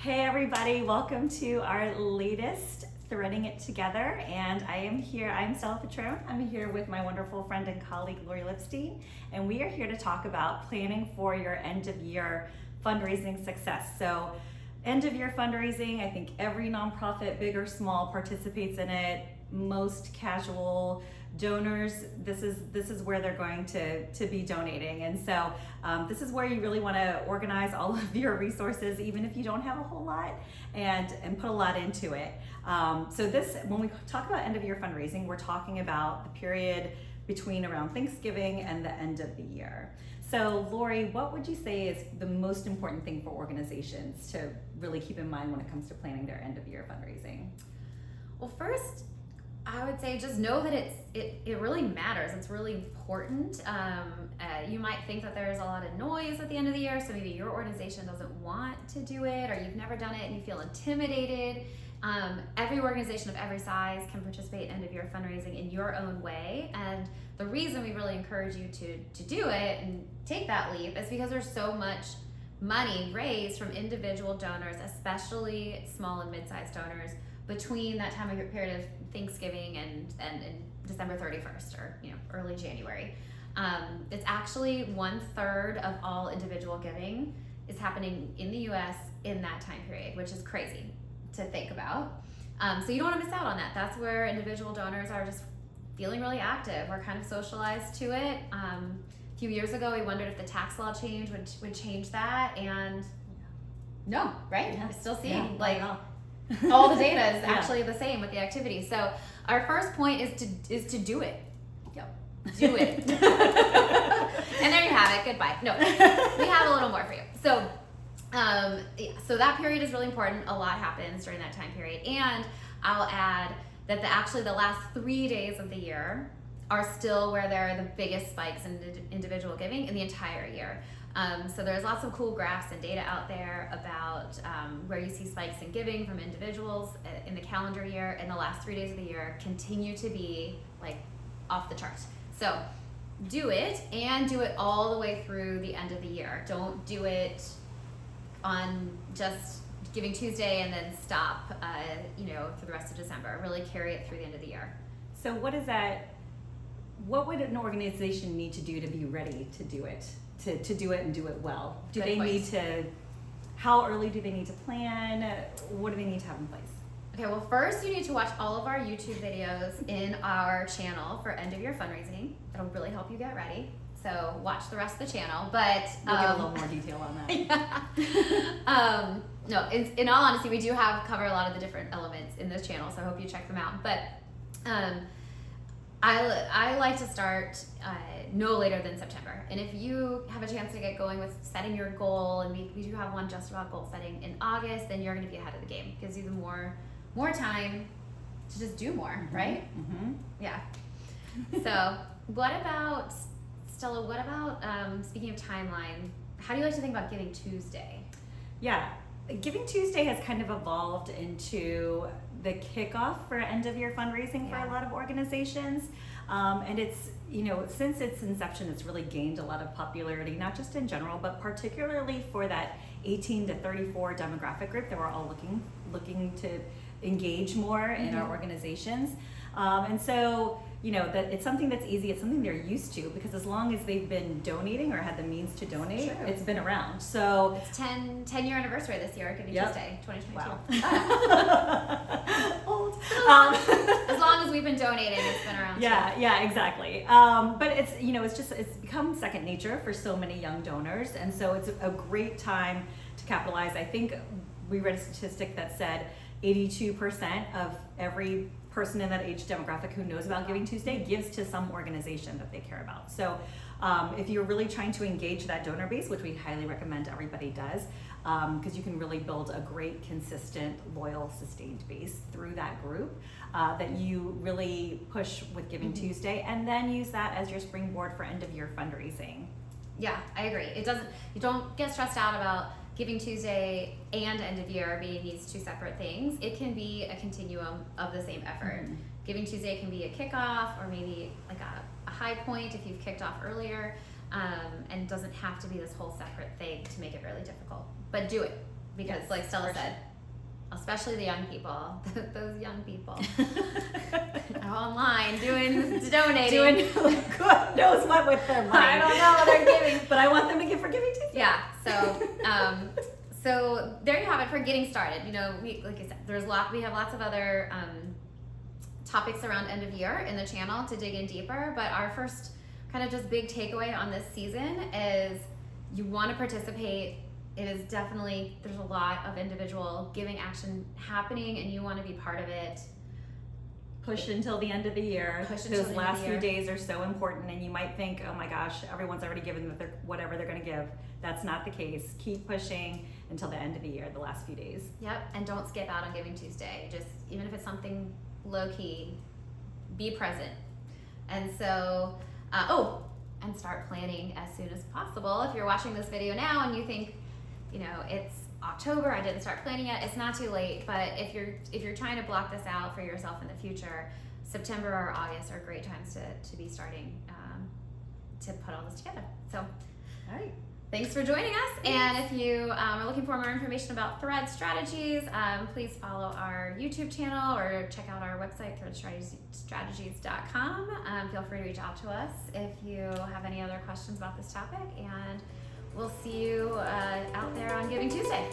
Hey everybody, welcome to our latest Threading It Together, and I'm Stella Petrone. I'm here with my wonderful friend and colleague Lori Lipstein, and we are here to talk about planning for your end of year fundraising success. So end of year fundraising, I think every nonprofit, big or small, participates in it. Most casual donors, this is where they're going to be donating, and so this is where you really want to organize all of your resources, even if you don't have a whole lot, and put a lot into it. So when we talk about end of year fundraising, we're talking about the period between around Thanksgiving and the end of the year. So Lori, what would you say is the most important thing for organizations to really keep in mind when it comes to planning their end of year fundraising? Well, first, I would say just know that it really matters. It's really important. You might think that there's a lot of noise at the end of the year, so maybe your organization doesn't want to do it, or you've never done it and you feel intimidated. Every organization of every size can participate in end of year fundraising in your own way, and the reason we really encourage you to do it and take that leap is because there's so much money raised from individual donors, especially small and mid-sized donors, between that time of year period of Thanksgiving and December 31st or early January. It's actually 1/3 of all individual giving is happening in the US in that time period, which is crazy to think about. So you don't want to miss out on that. That's where individual donors are just feeling really active. We're kind of socialized to it. A few years ago, we wondered if the tax law change would change that, and no, right? Yeah. We're still seeing Yeah, all the data is actually the same with the activity. So our first point is to do it. Yep. Do it. And there you have it. Goodbye. No, we have a little more for you. So so that period is really important. A lot happens during that time period. And I'll add that actually the last 3 days of the year are still where there are the biggest spikes in individual giving in the entire year. So there's lots of cool graphs and data out there about where you see spikes in giving from individuals in the calendar year, and the last 3 days of the year continue to be off the charts. So do it, and do it all the way through the end of the year. Don't do it on just Giving Tuesday and then stop through the rest of December. Really carry it through the end of the year. So what would an organization need to do to be ready to do it? To do it and do it well? How early do they need to plan? What do they need to have in place? Okay, well, first you need to watch all of our YouTube videos in our channel for end of year fundraising. It'll really help you get ready. So watch the rest of the channel, but we'll get a little more detail on that. Yeah. No, in all honesty, we do cover a lot of the different elements in this channel, so I hope you check them out. But I like to start no later than September. And if you have a chance to get going with setting your goal, and we do have one just about goal setting in August, then you're going to be ahead of the game. It gives you the more time to just do more, right? Mm-hmm. Yeah. So Stella, what about, speaking of timeline, how do you like to think about Giving Tuesday? Yeah, Giving Tuesday has kind of evolved into the kickoff for end of year fundraising for a lot of organizations. And it's, since its inception, it's really gained a lot of popularity, not just in general, but particularly for that 18 to 34 demographic group that we're all looking to engage more in our organizations. And so, that it's something that's easy, it's something they're used to, because as long as they've been donating or had the means to donate, it's been around. So it's 10-year anniversary this year, Giving Tuesday, 2022. Wow. Old. As long as we've been donating, it's been around. Yeah, exactly. But it's become second nature for so many young donors, and so it's a great time to capitalize. I think we read a statistic that said 82% of every person in that age demographic who knows about Giving Tuesday gives to some organization that they care about. So if you're really trying to engage that donor base, which we highly recommend everybody does, because you can really build a great, consistent, loyal, sustained base through that group that you really push with Giving Tuesday, and then use that as your springboard for end of year fundraising. Yeah, I agree. You don't get stressed out about Giving Tuesday and end of year being these two separate things. It can be a continuum of the same effort. Giving Tuesday can be a kickoff, or maybe a high point if you've kicked off earlier. and it doesn't have to be this whole separate thing to make it really difficult. But do it. because Yes, like Stella for said, especially the young people, those young people online donating. God knows what with their money. I don't know what they're giving. But I want them to give for GivingTuesday. Yeah, so there you have it for getting started. You know, like I said, we have lots of other topics around end of year in the channel to dig in deeper, but our first kind of just big takeaway on this season is you want to participate. It is definitely, there's a lot of individual giving action happening and you want to be part of it. Push until the end of the year. Those last few days are so important, and you might think, oh my gosh, everyone's already given whatever they're going to give. That's not the case. Keep pushing until the end of the year, the last few days. Yep, and don't skip out on Giving Tuesday. Just, even if it's something low key, be present. And so, and start planning as soon as possible. If you're watching this video now and you think, you know, it's October, I didn't start planning yet, it's not too late, but if you're trying to block this out for yourself in the future, September or August are great times to be starting to put all this together. So, all right. Thanks for joining us. And if you are looking for more information about Thread strategies, please follow our YouTube channel or check out our website, threadstrategies.com. Feel free to reach out to us if you have any other questions about this topic, and we'll see you out there on Giving Tuesday.